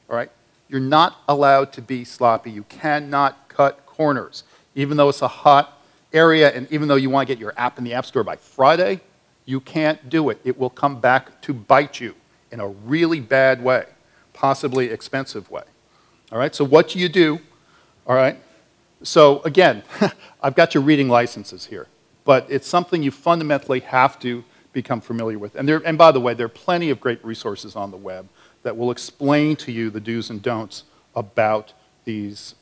all right? You're not allowed to be sloppy. You cannot cut corners. Even though it's a hot area and even though you want to get your app in the App Store by Friday, you can't do it. It will come back to bite you in a really bad way, possibly expensive way. All right, so what do you do? All right, so again, I've got your reading licenses here, but it's something you fundamentally have to become familiar with. And by the way, there are plenty of great resources on the web that will explain to you the do's and don'ts about these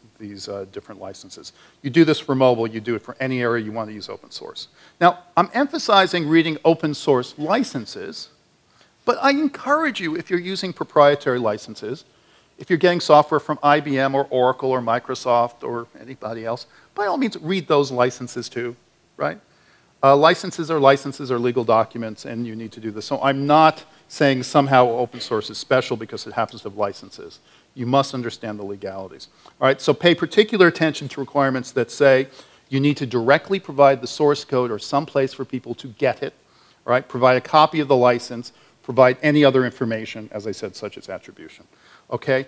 different licenses. You do this for mobile, you do it for any area you want to use open source. Now, I'm emphasizing reading open source licenses, but I encourage you, if you're using proprietary licenses, if you're getting software from IBM or Oracle or Microsoft or anybody else, by all means, read those licenses too, right? Licenses are legal documents, and you need to do this. So I'm not saying somehow open source is special because it happens to have licenses. You must understand the legalities. All right, so pay particular attention to requirements that say you need to directly provide the source code or some place for people to get it. All right, provide a copy of the license, provide any other information, as I said, such as attribution. Okay,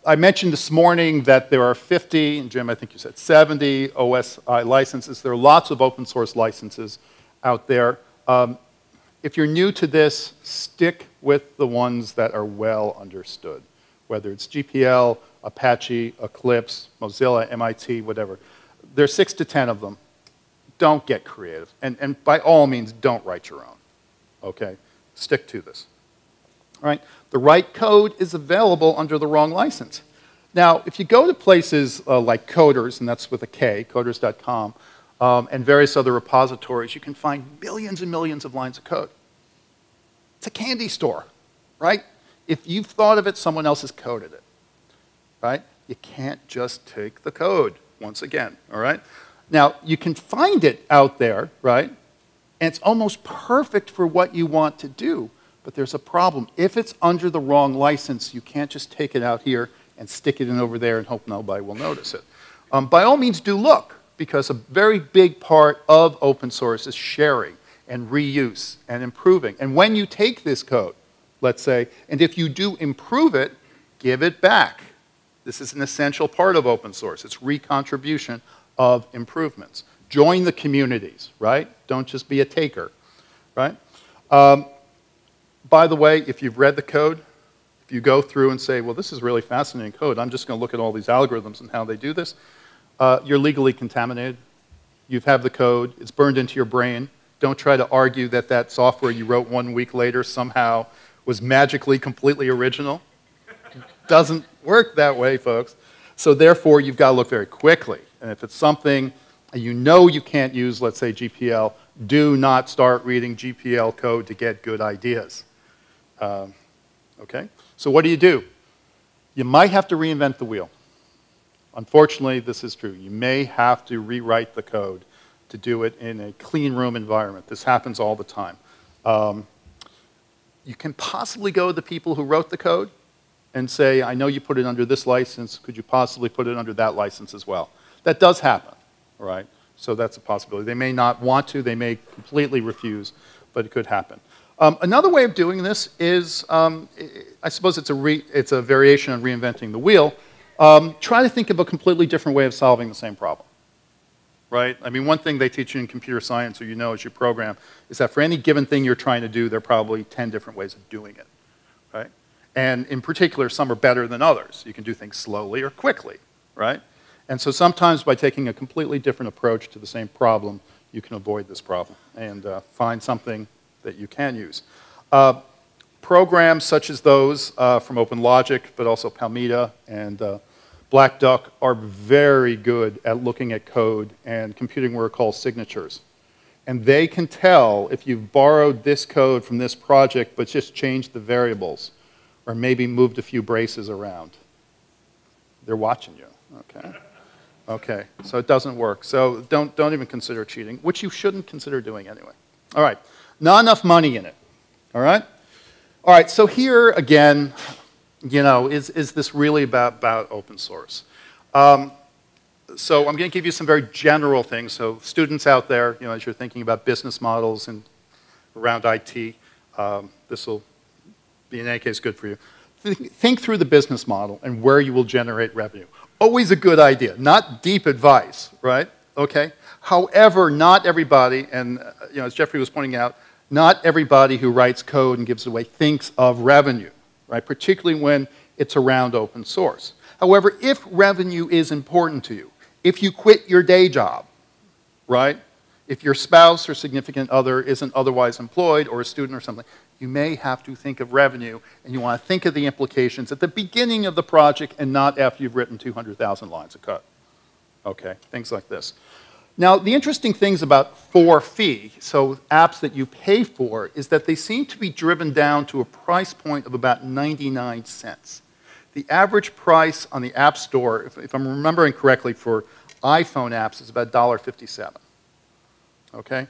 I mentioned this morning that there are 50, and Jim, I think you said 70 OSI licenses. There are lots of open source licenses out there. If you're new to this, stick with the ones that are well understood, whether it's GPL, Apache, Eclipse, Mozilla, MIT, whatever. There are 6 to 10 of them. Don't get creative. And by all means, don't write your own. Okay? Stick to this. All right? The right code is available under the wrong license. Now, if you go to places like Coders, and that's with a K, coders.com, and various other repositories, you can find millions and millions of lines of code. It's a candy store, right? If you've thought of it, someone else has coded it, right? You can't just take the code, once again, all right? Now, you can find it out there, right? And it's almost perfect for what you want to do, but there's a problem. If it's under the wrong license, you can't just take it out here and stick it in over there and hope nobody will notice it. By all means, do look, because a very big part of open source is sharing and reuse and improving. And when you take this code, let's say, and if you do improve it, give it back. This is an essential part of open source. It's recontribution of improvements. Join the communities, right? Don't just be a taker, right? By the way, if you've read the code, if you go through and say, well, this is really fascinating code, I'm just going to look at all these algorithms and how they do this, you're legally contaminated. You have the code. It's burned into your brain. Don't try to argue that that software you wrote 1 week later somehow was magically completely original. Doesn't work that way, folks. So therefore, you've got to look very quickly. And if it's something you know you can't use, let's say GPL, do not start reading GPL code to get good ideas. Okay? So what do? You might have to reinvent the wheel. Unfortunately, this is true. You may have to rewrite the code to do it in a clean room environment. This happens all the time. You can possibly go to the people who wrote the code and say, I know you put it under this license. Could you possibly put it under that license as well? That does happen, all right? So that's a possibility. They may not want to. They may completely refuse, but it could happen. Another way of doing this is, I suppose it's a variation on reinventing the wheel. Try to think of a completely different way of solving the same problem, right? I mean, one thing they teach you in computer science, or you know as you program, is that for any given thing you're trying to do, there are probably 10 different ways of doing it, right? And in particular, some are better than others. You can do things slowly or quickly, right? And so sometimes by taking a completely different approach to the same problem, you can avoid this problem and find something that you can use. Programs such as those from OpenLogic, but also Palmita and Black Duck are very good at looking at code and computing what are called signatures. And they can tell if you've borrowed this code from this project but just changed the variables or maybe moved a few braces around. They're watching you, okay? Okay, so it doesn't work. So don't even consider cheating, which you shouldn't consider doing anyway. All right, not enough money in it, all right? All right, so here again, you know, is this really about open source? So I'm going to give you some very general things. So students out there, you know, as you're thinking about business models and around IT, this will be in any case good for you. think through the business model and where you will generate revenue. Always a good idea, not deep advice, right? Okay? However, not everybody, and as Jeffrey was pointing out, not everybody who writes code and gives it away thinks of revenue, right? Particularly when it's around open source. However, if revenue is important to you, if you quit your day job, right? If your spouse or significant other isn't otherwise employed or a student or something, you may have to think of revenue, and you want to think of the implications at the beginning of the project and not after you've written 200,000 lines of code. Okay, things like this. Now, the interesting things about for fee, so apps that you pay for, is that they seem to be driven down to a price point of about 99 cents. The average price on the App Store, if I'm remembering correctly, for iPhone apps is about $1.57. Okay?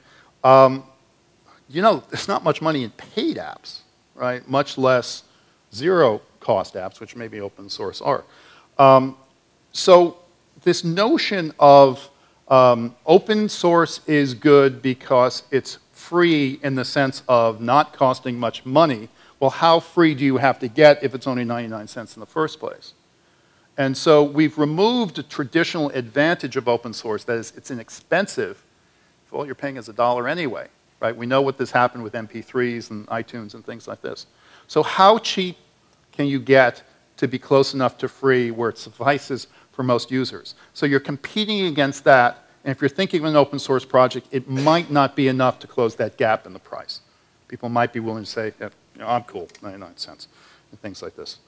There's not much money in paid apps, right? Much less zero-cost apps, which maybe open source are. So this notion of open source is good because it's free in the sense of not costing much money. Well, how free do you have to get if it's only 99 cents in the first place? And so we've removed a traditional advantage of open source, that is, it's inexpensive if all you're paying is $1 anyway, right? We know what this happened with MP3s and iTunes and things like this. So how cheap can you get to be close enough to free where it suffices for most users? So you're competing against that, and if you're thinking of an open source project, it might not be enough to close that gap in the price. People might be willing to say, I'm cool, 99 cents, and things like this.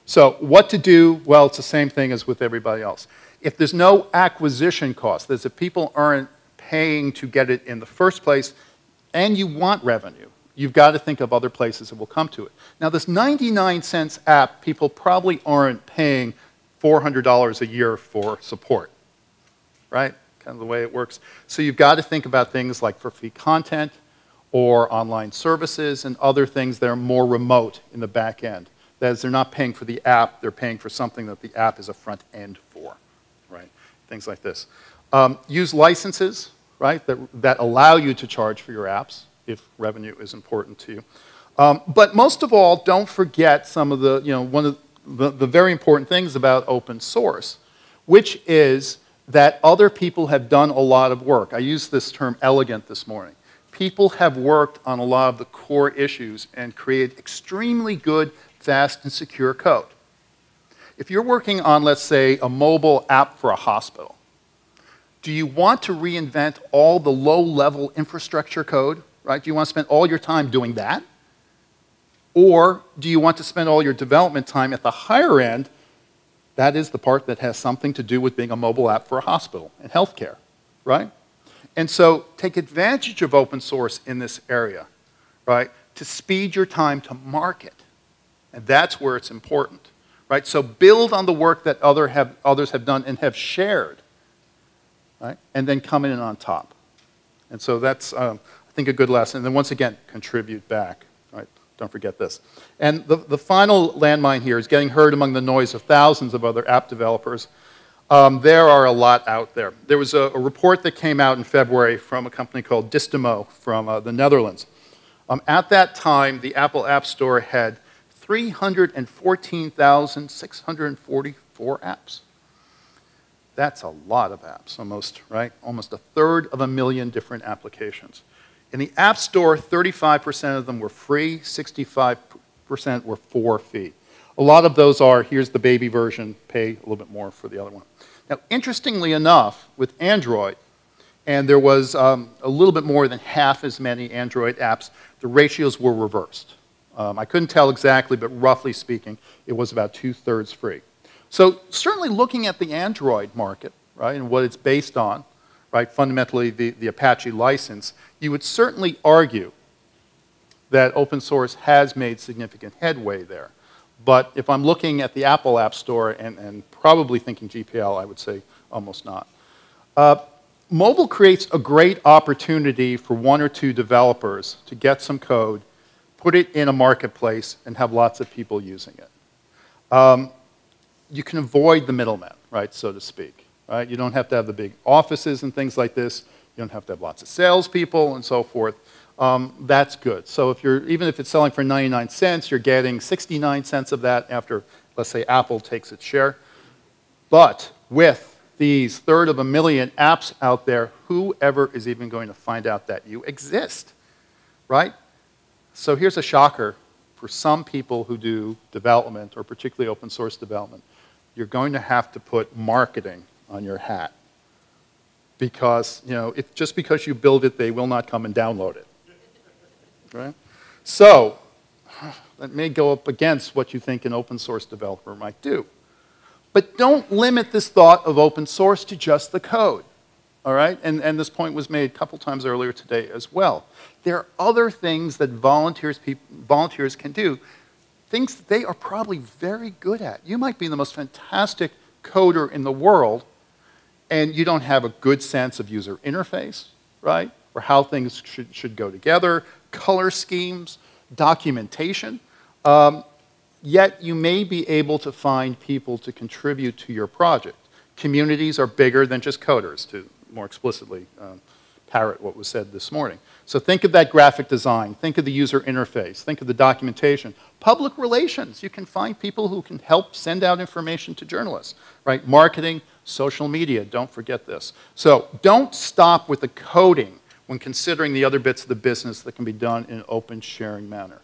So what to do? Well, it's the same thing as with everybody else. If there's no acquisition cost, that is, if people aren't paying to get it in the first place, and you want revenue, you've got to think of other places that will come to it. Now, this 99 cents app, people probably aren't paying $400 a year for support, right? Kind of the way it works. So you've got to think about things like for-fee content or online services and other things that are more remote in the back end. That is, they're not paying for the app, they're paying for something that the app is a front end for, right? Things like this. Use licenses, right, that allow you to charge for your apps if revenue is important to you. But most of all, don't forget some of the, one of the very important things about open source, which is that other people have done a lot of work. I used this term elegant this morning. People have worked on a lot of the core issues and created extremely good, fast, and secure code. If you're working on, let's say, a mobile app for a hospital, do you want to reinvent all the low-level infrastructure code, right? Do you want to spend all your time doing that? Or do you want to spend all your development time at the higher end? That is the part that has something to do with being a mobile app for a hospital and healthcare, right? And so take advantage of open source in this area, right, to speed your time to market. And that's where it's important, right? So build on the work that others have done and have shared, right? And then come in on top. And so that's, I think, a good lesson. And then once again, contribute back, right? Don't forget this. And the final landmine here is getting heard among the noise of thousands of other app developers. There are a lot out there. There was a report that came out in February from a company called Distimo from the Netherlands. At that time, the Apple App Store had 314,644 apps. That's a lot of apps, almost, right? Almost 1/3 of a million different applications. In the App Store, 35% of them were free, 65% were for fee. A lot of those are, here's the baby version, pay a little bit more for the other one. Now, interestingly enough, with Android, and there was a little bit more than half as many Android apps, the ratios were reversed. I couldn't tell exactly, but roughly speaking, it was about 2/3 free. So certainly looking at the Android market, right, and what it's based on, right, fundamentally the Apache license, you would certainly argue that open source has made significant headway there. But if I'm looking at the Apple App Store and probably thinking GPL, I would say almost not. Mobile creates a great opportunity for one or two developers to get some code, put it in a marketplace, and have lots of people using it. You can avoid the middleman, right, so to speak. Right? You don't have to have the big offices and things like this. You don't have to have lots of salespeople and so forth. that's good. So if even if it's selling for 99 cents, you're getting 69 cents of that after, let's say, Apple takes its share. But with these 1/3 of a million apps out there, whoever is even going to find out that you exist, right? So here's a shocker for some people who do development, or particularly open source development. You're going to have to put marketing on your hat. Because, just because you build it, they will not come and download it. Right? So, that may go up against what you think an open source developer might do. But don't limit this thought of open source to just the code. All right? And this point was made a couple times earlier today as well. There are other things that volunteers can do, things that they are probably very good at. You might be the most fantastic coder in the world, and you don't have a good sense of user interface, right? Or how things should go together, color schemes, documentation. Yet you may be able to find people to contribute to your project. Communities are bigger than just coders, to more explicitly parrot what was said this morning. So think of that graphic design, think of the user interface, think of the documentation. Public relations, you can find people who can help send out information to journalists, right? Marketing, social media, don't forget this. So don't stop with the coding when considering the other bits of the business that can be done in an open sharing manner.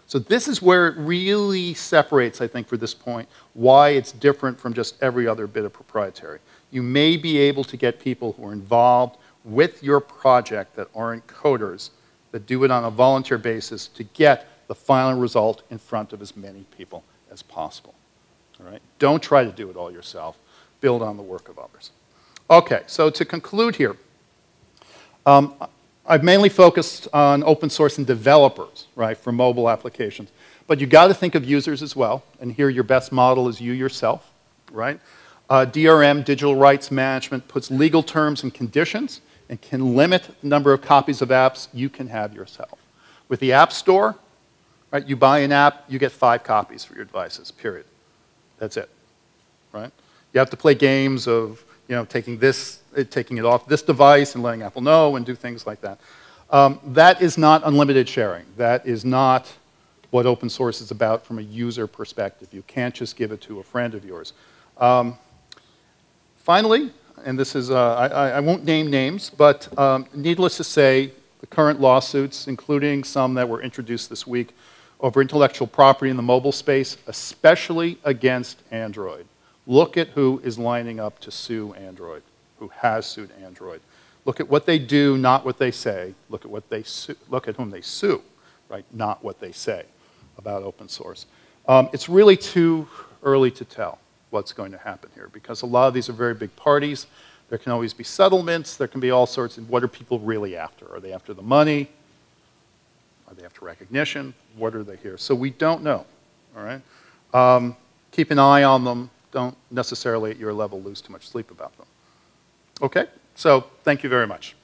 So this is where it really separates, I think, for this point, why it's different from just every other bit of proprietary. You may be able to get people who are involved with your project that aren't coders, that do it on a volunteer basis to get the final result in front of as many people as possible. All right? Don't try to do it all yourself. Build on the work of others. Okay, so to conclude here, I've mainly focused on open source and developers, right, for mobile applications. But you've got to think of users as well, and here your best model is you yourself, right? DRM, digital rights management, puts legal terms and conditions and can limit the number of copies of apps you can have yourself. With the App Store, right, you buy an app, you get 5 copies for your devices, period. That's it, right? You have to play games of, taking it off this device and letting Apple know and do things like that. That is not unlimited sharing. That is not what open source is about from a user perspective. You can't just give it to a friend of yours. Finally, and this is, I won't name names, but needless to say, the current lawsuits, including some that were introduced this week over intellectual property in the mobile space, especially against Android. Look at who is lining up to sue Android, who has sued Android. Look at what they do, not what they say. Look at what they look at whom they sue, right? Not what they say about open source. It's really too early to tell what's going to happen here, because a lot of these are very big parties. There can always be settlements. There can be all sorts of, what are people really after? Are they after the money? Are they after recognition? What are they here? So we don't know, all right? Keep an eye on them. Don't necessarily at your level lose too much sleep about them. Okay, so thank you very much.